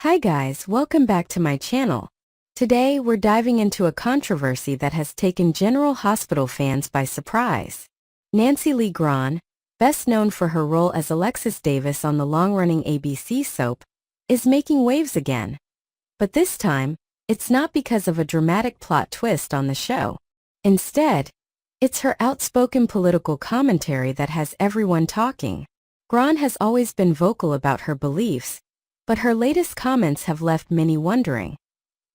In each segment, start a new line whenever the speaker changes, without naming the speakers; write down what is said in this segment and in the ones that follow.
Hi guys, welcome back to my channel. Today we're diving into a controversy that has taken General Hospital fans by surprise. Nancy Lee Grahn, best known for her role as Alexis Davis on the long-running ABC soap, is making waves again. But this time, it's not because of a dramatic plot twist on the show. Instead, it's her outspoken political commentary that has everyone talking. Grahn has always been vocal about her beliefs, but her latest comments have left many wondering.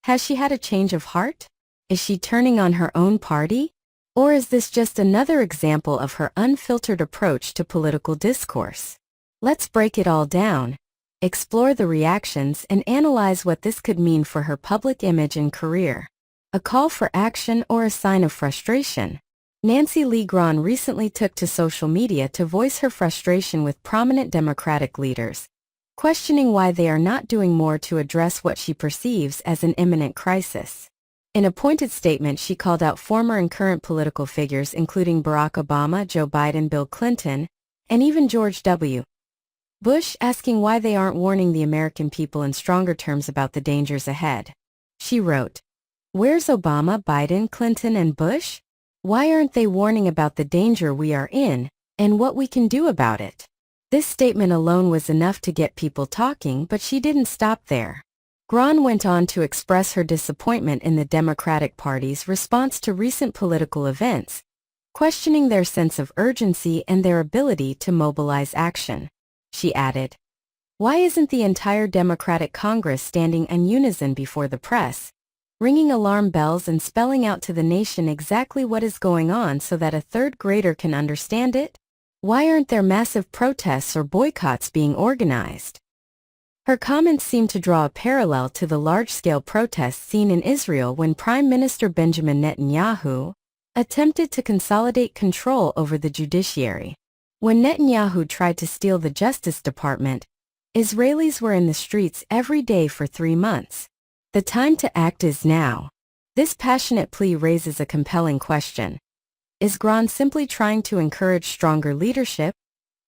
Has she had a change of heart? Is she turning on her own party? Or is this just another example of her unfiltered approach to political discourse? Let's break it all down, explore the reactions, and analyze what this could mean for her public image and career. A call for action or a sign of frustration? Nancy Lee Grahn recently took to social media to voice her frustration with prominent Democratic leaders, questioning why they are not doing more to address what she perceives as an imminent crisis. In a pointed statement, she called out former and current political figures including Barack Obama, Joe Biden, Bill Clinton, and even George W. Bush, asking why they aren't warning the American people in stronger terms about the dangers ahead. She wrote, "Where's Obama, Biden, Clinton, and Bush? Why aren't they warning about the danger we are in and what we can do about it?" This statement alone was enough to get people talking, but she didn't stop there. Grahn went on to express her disappointment in the Democratic Party's response to recent political events, questioning their sense of urgency and their ability to mobilize action. She added, "Why isn't the entire Democratic Congress standing in unison before the press, ringing alarm bells and spelling out to the nation exactly what is going on so that a third grader can understand it? Why aren't there massive protests or boycotts being organized?" Her comments seem to draw a parallel to the large-scale protests seen in Israel when Prime Minister Benjamin Netanyahu attempted to consolidate control over the judiciary. When Netanyahu tried to steal the Justice Department, Israelis were in the streets every day for 3 months. The time to act is now. This passionate plea raises a compelling question. Is Grahn simply trying to encourage stronger leadership,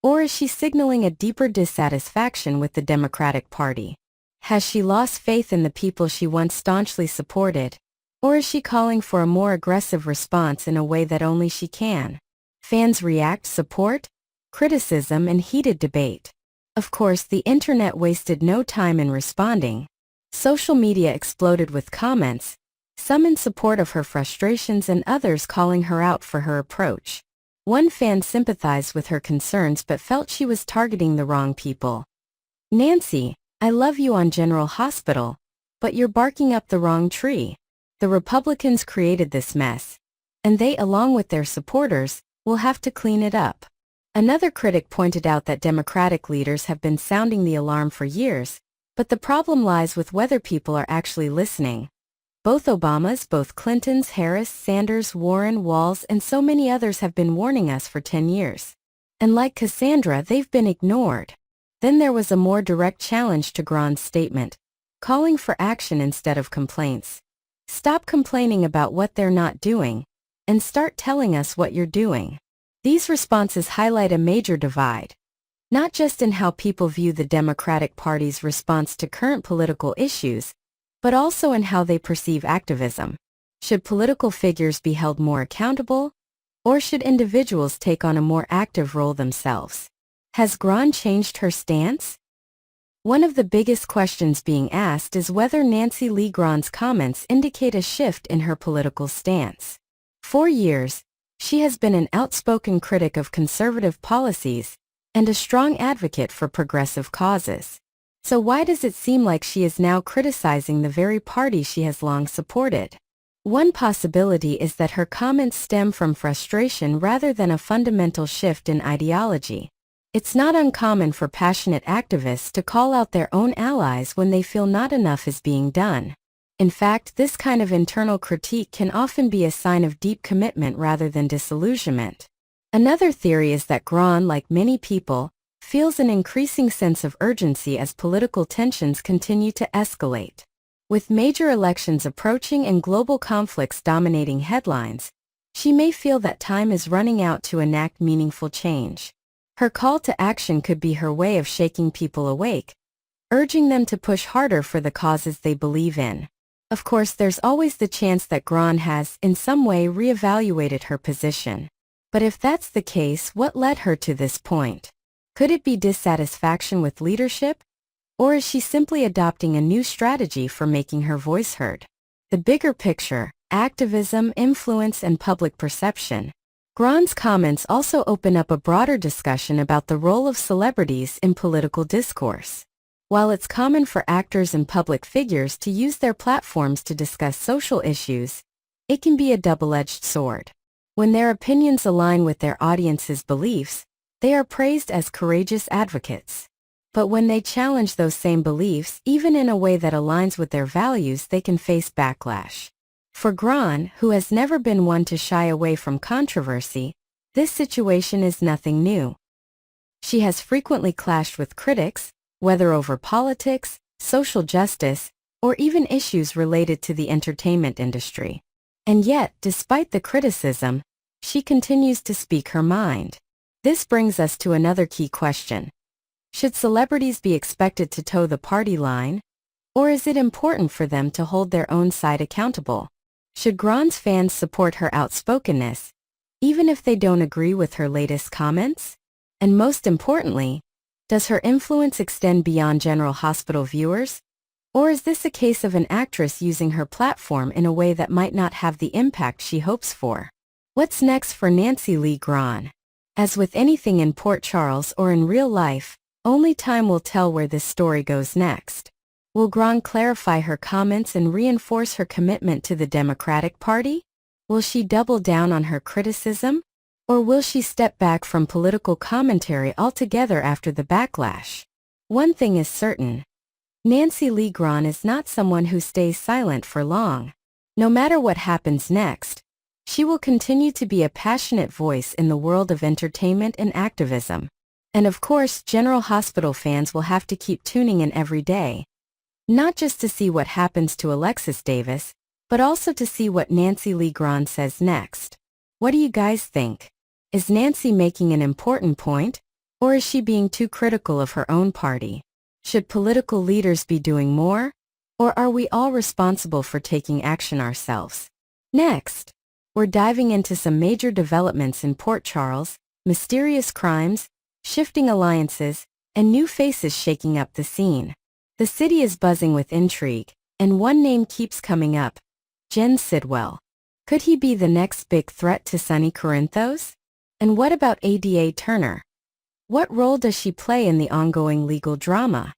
or is she signaling a deeper dissatisfaction with the Democratic Party? Has she lost faith in the people she once staunchly supported, or is she calling for a more aggressive response in a way that only she can? Fans react, support, criticism, and heated debate. Of course, the internet wasted no time in responding. Social media exploded with comments, some in support of her frustrations and others calling her out for her approach. One fan sympathized with her concerns but felt she was targeting the wrong people. "Nancy, I love you on General Hospital, but you're barking up the wrong tree. The Republicans created this mess, and they, along with their supporters, will have to clean it up." Another critic pointed out that Democratic leaders have been sounding the alarm for years, but the problem lies with whether people are actually listening. Both Obamas, both Clintons, Harris, Sanders, Warren, Walz, and so many others have been warning us for 10 years. And like Cassandra, they've been ignored. Then there was a more direct challenge to Grahn's statement, calling for action instead of complaints. Stop complaining about what they're not doing, and start telling us what you're doing. These responses highlight a major divide, not just in how people view the Democratic Party's response to current political issues, but also in how they perceive activism. Should political figures be held more accountable, or should individuals take on a more active role themselves? Has Grahn changed her stance? One of the biggest questions being asked is whether Nancy Lee Grahn's comments indicate a shift in her political stance. For years, she has been an outspoken critic of conservative policies and a strong advocate for progressive causes. So why does it seem like she is now criticizing the very party she has long supported? One possibility is that her comments stem from frustration rather than a fundamental shift in ideology. It's not uncommon for passionate activists to call out their own allies when they feel not enough is being done. In fact, this kind of internal critique can often be a sign of deep commitment rather than disillusionment. Another theory is that Grahn, like many people, feels an increasing sense of urgency as political tensions continue to escalate. With major elections approaching and global conflicts dominating headlines, she may feel that time is running out to enact meaningful change. Her call to action could be her way of shaking people awake, urging them to push harder for the causes they believe in. Of course, there's always the chance that Grahn has, in some way, reevaluated her position. But if that's the case, what led her to this point? Could it be dissatisfaction with leadership? Or is she simply adopting a new strategy for making her voice heard? The bigger picture, activism, influence, and public perception. Grahn's comments also open up a broader discussion about the role of celebrities in political discourse. While it's common for actors and public figures to use their platforms to discuss social issues, it can be a double-edged sword. When their opinions align with their audience's beliefs, they are praised as courageous advocates. But when they challenge those same beliefs, even in a way that aligns with their values, they can face backlash. For Grahn, who has never been one to shy away from controversy, this situation is nothing new. She has frequently clashed with critics, whether over politics, social justice, or even issues related to the entertainment industry. And yet, despite the criticism, she continues to speak her mind. This brings us to another key question. Should celebrities be expected to toe the party line? Or is it important for them to hold their own side accountable? Should Grahn's fans support her outspokenness, even if they don't agree with her latest comments? And most importantly, does her influence extend beyond General Hospital viewers? Or is this a case of an actress using her platform in a way that might not have the impact she hopes for? What's next for Nancy Lee Grahn? As with anything in Port Charles or in real life, only time will tell where this story goes next. Will Grahn clarify her comments and reinforce her commitment to the Democratic Party? Will she double down on her criticism? Or will she step back from political commentary altogether after the backlash? One thing is certain. Nancy Lee Grahn is not someone who stays silent for long. No matter what happens next, she will continue to be a passionate voice in the world of entertainment and activism. And of course, General Hospital fans will have to keep tuning in every day. Not just to see what happens to Alexis Davis, but also to see what Nancy Lee Grahn says next. What do you guys think? Is Nancy making an important point, or is she being too critical of her own party? Should political leaders be doing more, or are we all responsible for taking action ourselves? Next, we're diving into some major developments in Port Charles, mysterious crimes, shifting alliances, and new faces shaking up the scene. The city is buzzing with intrigue, and one name keeps coming up: Jen Sidwell. Could he be the next big threat to Sonny Corinthos? And what about Ada Turner? What role does she play in the ongoing legal drama?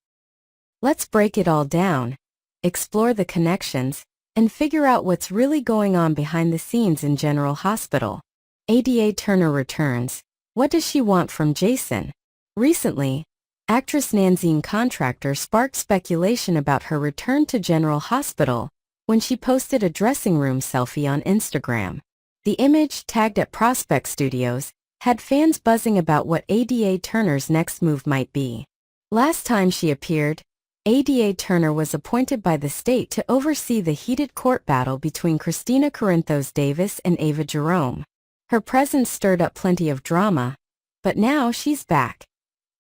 Let's break it all down, explore the connections, and figure out what's really going on behind the scenes in General Hospital. Ada Turner returns. What does she want from Jason? Recently, actress Nanzine Contractor sparked speculation about her return to General Hospital when she posted a dressing room selfie on Instagram. The image, tagged at Prospect Studios, had fans buzzing about what Ada Turner's next move might be. Last time she appeared, Ada Turner was appointed by the state to oversee the heated court battle between Christina Corinthos Davis and Ava Jerome. Her presence stirred up plenty of drama, but now she's back.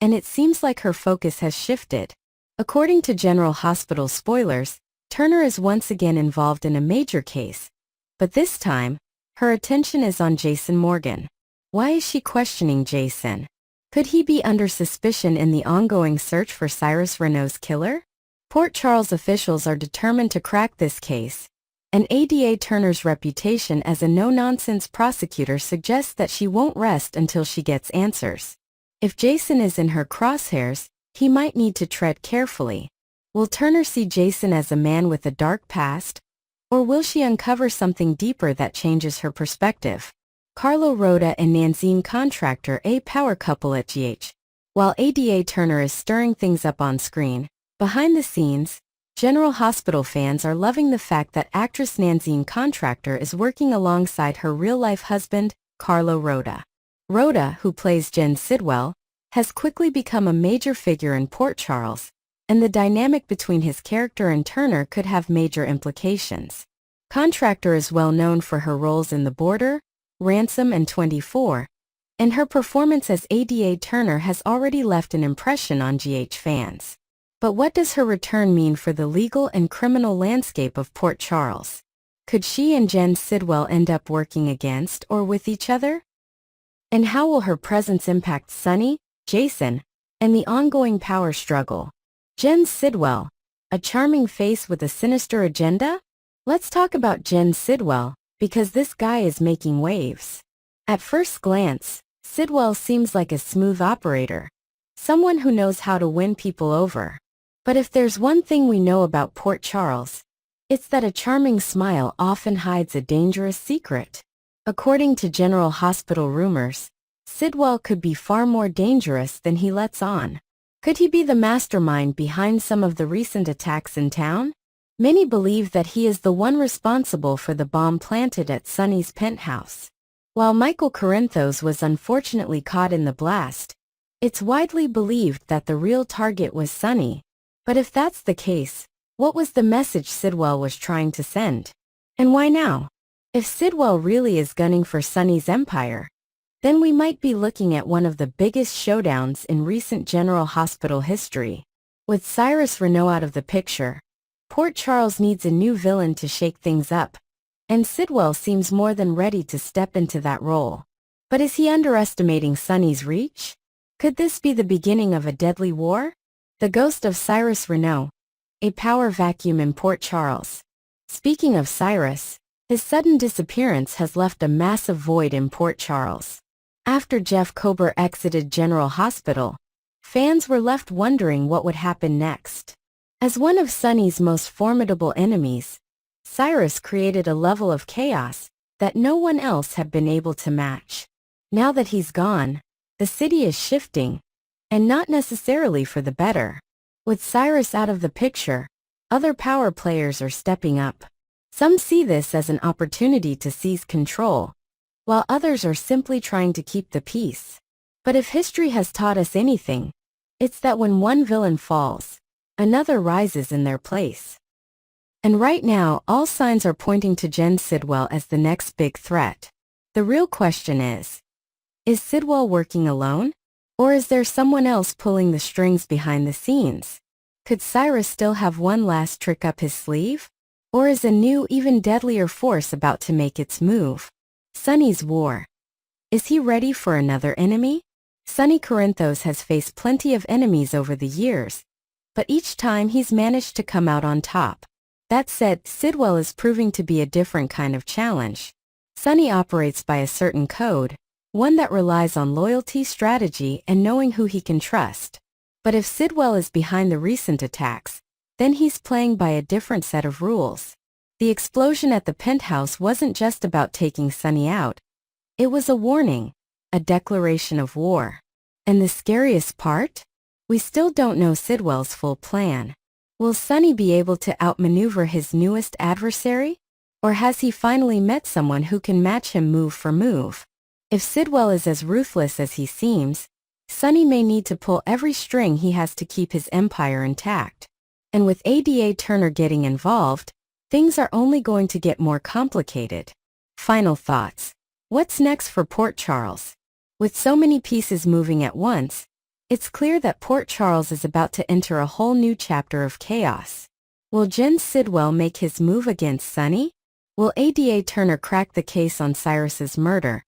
And it seems like her focus has shifted. According to General Hospital spoilers, Turner is once again involved in a major case, but this time, her attention is on Jason Morgan. Why is she questioning Jason? Could he be under suspicion in the ongoing search for Cyrus Renault's killer? Port Charles officials are determined to crack this case, and Ada Turner's reputation as a no-nonsense prosecutor suggests that she won't rest until she gets answers. If Jason is in her crosshairs, he might need to tread carefully. Will Turner see Jason as a man with a dark past, or will she uncover something deeper that changes her perspective? Carlo Rhoda and Nanzine Contractor, a power couple at GH. While Ada Turner is stirring things up on screen, behind the scenes, General Hospital fans are loving the fact that actress Nanzine Contractor is working alongside her real-life husband, Carlo Rhoda. Rhoda, who plays Jen Sidwell, has quickly become a major figure in Port Charles, and the dynamic between his character and Turner could have major implications. Contractor is well known for her roles in The Border, Ransom, and 24, and her performance as Ada Turner has already left an impression on GH fans. But what does her return mean for the legal and criminal landscape of Port Charles? Could she and Jen Sidwell end up working against or with each other? And how will her presence impact Sonny, Jason, and the ongoing power struggle? Jen Sidwell, a charming face with a sinister agenda? Let's talk about Jen Sidwell, because this guy is making waves. At first glance, Sidwell seems like a smooth operator, someone who knows how to win people over. But if there's one thing we know about Port Charles, it's that a charming smile often hides a dangerous secret. According to General Hospital rumors, Sidwell could be far more dangerous than he lets on. Could he be the mastermind behind some of the recent attacks in town? Many believe that he is the one responsible for the bomb planted at Sonny's penthouse. While Michael Corinthos was unfortunately caught in the blast, it's widely believed that the real target was Sonny. But if that's the case, what was the message Sidwell was trying to send? And why now? If Sidwell really is gunning for Sonny's empire, then we might be looking at one of the biggest showdowns in recent General Hospital history. With Cyrus Renault out of the picture, Port Charles needs a new villain to shake things up, and Sidwell seems more than ready to step into that role. But is he underestimating Sonny's reach? Could this be the beginning of a deadly war? The ghost of Cyrus Renault, a power vacuum in Port Charles. Speaking of Cyrus, his sudden disappearance has left a massive void in Port Charles. After Jeff Kober exited General Hospital, fans were left wondering what would happen next. As one of Sonny's most formidable enemies, Cyrus created a level of chaos that no one else had been able to match. Now that he's gone, the city is shifting, and not necessarily for the better. With Cyrus out of the picture, other power players are stepping up. Some see this as an opportunity to seize control, while others are simply trying to keep the peace. But if history has taught us anything, it's that when one villain falls, another rises in their place. And right now, all signs are pointing to Jen Sidwell as the next big threat. The real question is Sidwell working alone? Or is there someone else pulling the strings behind the scenes? Could Cyrus still have one last trick up his sleeve? Or is a new, even deadlier force about to make its move? Sonny's war. Is he ready for another enemy? Sonny Corinthos has faced plenty of enemies over the years, but each time he's managed to come out on top. That said, Sidwell is proving to be a different kind of challenge. Sonny operates by a certain code, one that relies on loyalty, strategy, and knowing who he can trust. But if Sidwell is behind the recent attacks, then he's playing by a different set of rules. The explosion at the penthouse wasn't just about taking Sonny out. It was a warning, a declaration of war. And the scariest part? We still don't know Sidwell's full plan. Will Sonny be able to outmaneuver his newest adversary? Or has he finally met someone who can match him move for move? If Sidwell is as ruthless as he seems, Sonny may need to pull every string he has to keep his empire intact. And with ADA Turner getting involved, things are only going to get more complicated. Final thoughts. What's next for Port Charles? With so many pieces moving at once, it's clear that Port Charles is about to enter a whole new chapter of chaos. Will Jen Sidwell make his move against Sonny? Will ADA Turner crack the case on Cyrus's murder?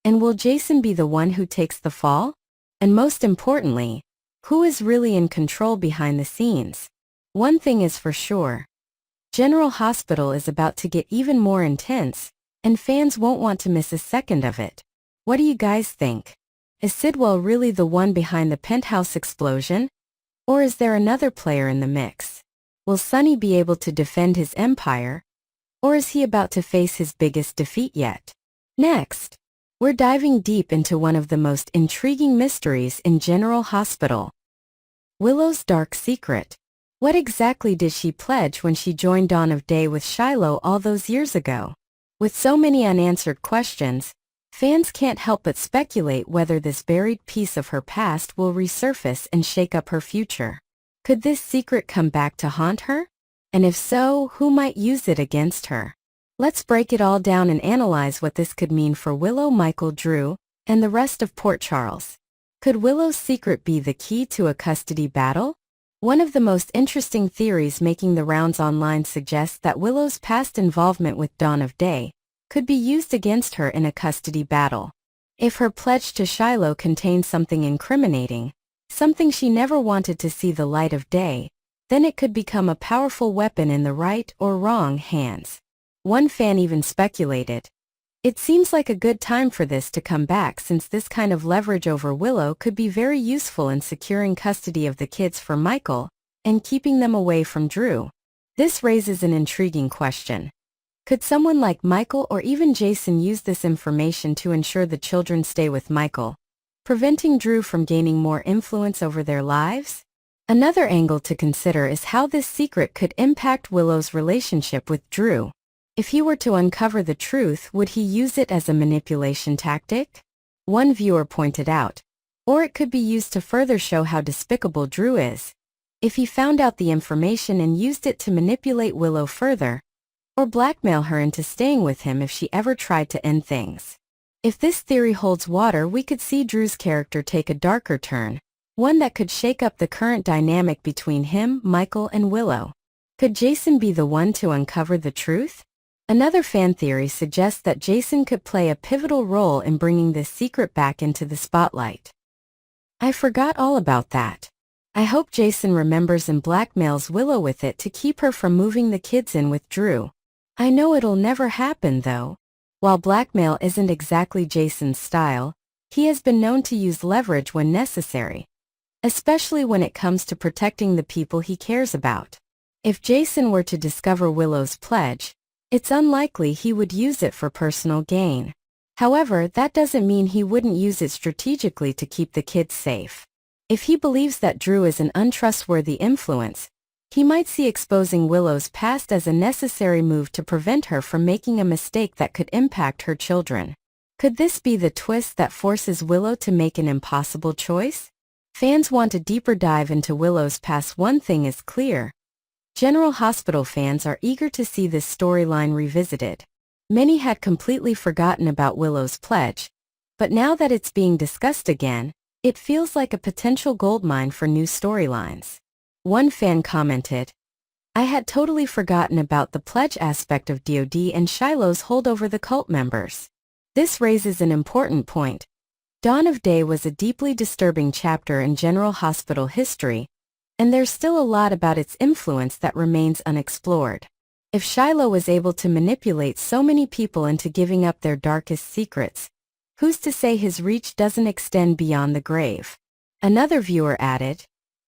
And will Jason be the one who takes the fall? And most importantly, who is really in control behind the scenes? One thing is for sure. General Hospital is about to get even more intense, and fans won't want to miss a second of it. What do you guys think? Is Sidwell really the one behind the penthouse explosion? Or is there another player in the mix? Will Sonny be able to defend his empire? Or is he about to face his biggest defeat yet? Next, we're diving deep into one of the most intriguing mysteries in General Hospital. Willow's dark secret. What exactly did she pledge when she joined Dawn of Day with Shiloh all those years ago? With so many unanswered questions, fans can't help but speculate whether this buried piece of her past will resurface and shake up her future. Could this secret come back to haunt her? And if so, who might use it against her? Let's break it all down and analyze what this could mean for Willow, Michael, Drew, and the rest of Port Charles. Could Willow's secret be the key to a custody battle? One of the most interesting theories making the rounds online suggests that Willow's past involvement with Dawn of Day could be used against her in a custody battle. If her pledge to Shiloh contained something incriminating, something she never wanted to see the light of day, then it could become a powerful weapon in the right or wrong hands. One fan even speculated, "It seems like a good time for this to come back since this kind of leverage over Willow could be very useful in securing custody of the kids for Michael and keeping them away from Drew." This raises an intriguing question. Could someone like Michael or even Jason use this information to ensure the children stay with Michael, preventing Drew from gaining more influence over their lives? Another angle to consider is how this secret could impact Willow's relationship with Drew. If he were to uncover the truth, would he use it as a manipulation tactic? One viewer pointed out, or it could be used to further show how despicable Drew is. If he found out the information and used it to manipulate Willow further, or blackmail her into staying with him if she ever tried to end things. If this theory holds water, we could see Drew's character take a darker turn, one that could shake up the current dynamic between him, Michael, and Willow. Could Jason be the one to uncover the truth? Another fan theory suggests that Jason could play a pivotal role in bringing this secret back into the spotlight. I forgot all about that. I hope Jason remembers and blackmails Willow with it to keep her from moving the kids in with Drew. I know it'll never happen though. While blackmail isn't exactly Jason's style, he has been known to use leverage when necessary, especially when it comes to protecting the people he cares about. If Jason were to discover Willow's pledge, it's unlikely he would use it for personal gain. However, that doesn't mean he wouldn't use it strategically to keep the kids safe. If he believes that Drew is an untrustworthy influence, he might see exposing Willow's past as a necessary move to prevent her from making a mistake that could impact her children. Could this be the twist that forces Willow to make an impossible choice? Fans want a deeper dive into Willow's past. One thing is clear. General Hospital fans are eager to see this storyline revisited. Many had completely forgotten about Willow's pledge, but now that it's being discussed again, it feels like a potential goldmine for new storylines. One fan commented, "I had totally forgotten about the pledge aspect of DoD and Shiloh's hold over the cult members." This raises an important point. Dawn of Day was a deeply disturbing chapter in General Hospital history, and there's still a lot about its influence that remains unexplored. If Shiloh was able to manipulate so many people into giving up their darkest secrets, who's to say his reach doesn't extend beyond the grave? Another viewer added,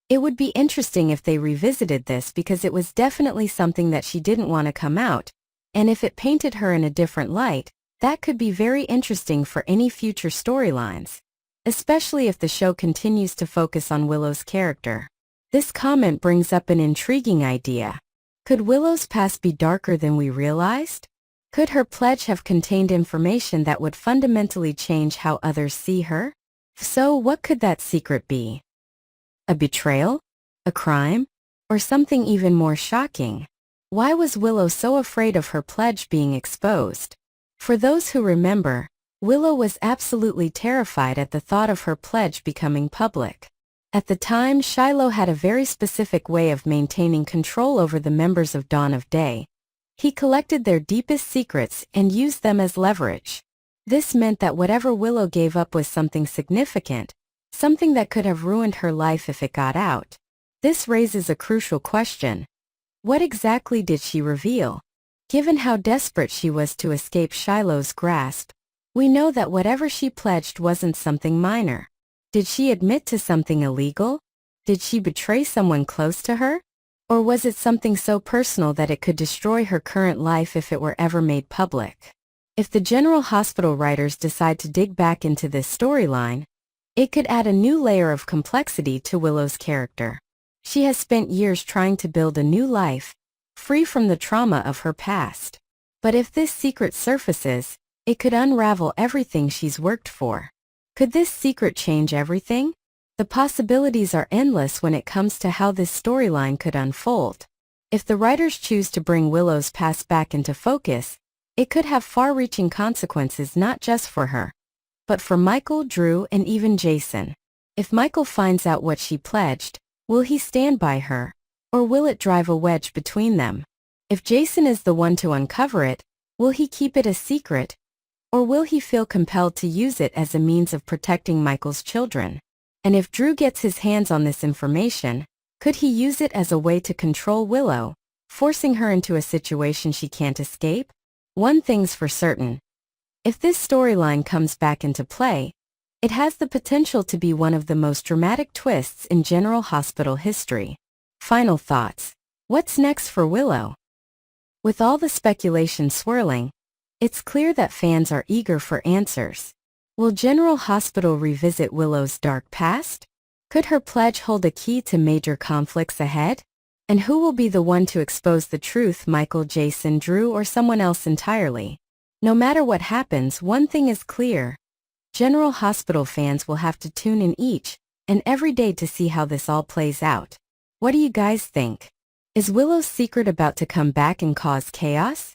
"It would be interesting if they revisited this because it was definitely something that she didn't want to come out, and if it painted her in a different light, that could be very interesting for any future storylines, especially if the show continues to focus on Willow's character." This comment brings up an intriguing idea. Could Willow's past be darker than we realized? Could her pledge have contained information that would fundamentally change how others see her? So what could that secret be? A betrayal? A crime? Or something even more shocking? Why was Willow so afraid of her pledge being exposed? For those who remember, Willow was absolutely terrified at the thought of her pledge becoming public. At the time, Shiloh had a very specific way of maintaining control over the members of Dawn of Day. He collected their deepest secrets and used them as leverage. This meant that whatever Willow gave up was something significant, something that could have ruined her life if it got out. This raises a crucial question. What exactly did she reveal? Given how desperate she was to escape Shiloh's grasp, we know that whatever she pledged wasn't something minor. Did she admit to something illegal? Did she betray someone close to her? Or was it something so personal that it could destroy her current life if it were ever made public? If the General Hospital writers decide to dig back into this storyline, it could add a new layer of complexity to Willow's character. She has spent years trying to build a new life, free from the trauma of her past. But if this secret surfaces, it could unravel everything she's worked for. Could this secret change everything? The possibilities are endless when it comes to how this storyline could unfold. If the writers choose to bring Willow's past back into focus, it could have far-reaching consequences not just for her, but for Michael, Drew, and even Jason. If Michael finds out what she pledged, Will he stand by her? Or will it drive a wedge between them? If Jason is the one to uncover it, will he keep it a secret? Or will he feel compelled to use it as a means of protecting Michael's children? And if Drew gets his hands on this information, could he use it as a way to control Willow, forcing her into a situation she can't escape? One thing's for certain. If this storyline comes back into play, it has the potential to be one of the most dramatic twists in General Hospital history. Final thoughts. What's next for Willow? With all the speculation swirling, it's clear that fans are eager for answers. Will General Hospital revisit Willow's dark past? Could her pledge hold a key to major conflicts ahead? And who will be the one to expose the truth, Michael, Jason, Drew, or someone else entirely? No matter what happens, one thing is clear. General Hospital fans will have to tune in each and every day to see how this all plays out. What do you guys think? Is Willow's secret about to come back and cause chaos?